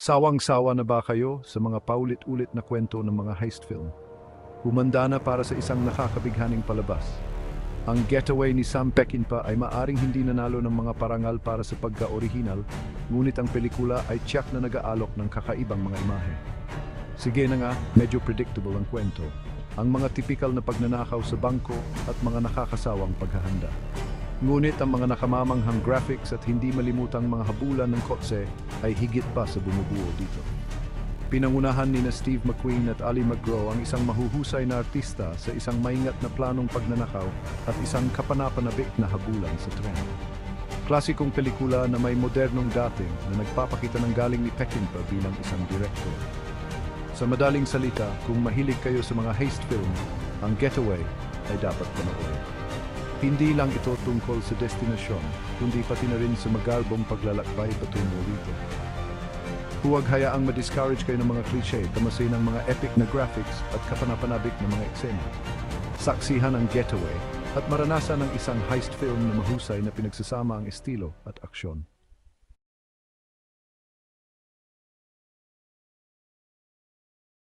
Sawang-sawa na ba kayo sa mga paulit-ulit na kwento ng mga heist film? Humanda na para sa isang nakakabighaning palabas. Ang Getaway ni Sam Peckinpah ay maaring hindi nanalo ng mga parangal para sa pagka-orihinal, ngunit ang pelikula ay tiyak na nag-aalok ng kakaibang mga imahe. Sige na nga, medyo predictable ang kwento. Ang mga tipikal na pagnanakaw sa bangko at mga nakakasawang paghahanda. Ngunit ang mga nakamamanghang graphics at hindi malimutang mga habulan ng kotse ay higit pa sa bumubuo dito. Pinangunahan ni Steve McQueen at Ali McGraw ang isang mahuhusay na artista sa isang maingat na planong pagnanakaw at isang kapanapanabik na habulan sa tren. Klasikong pelikula na may modernong dating na nagpapakita ng galing ni Peckinpah bilang isang direktor. Sa madaling salita, kung mahilig kayo sa mga heist film, ang Getaway ay dapat panoorin. Hindi lang ito tungkol sa destinasyon, kundi pati na rin sa magarbong paglalakbay patungo rito. Huwag hayaang ma-discourage kayo ng mga cliché, tamasin ng mga epic na graphics at kapanapanabik na mga eksena. Saksihan ang Getaway at maranasan ang isang heist film na mahusay na pinagsasama ang estilo at aksyon.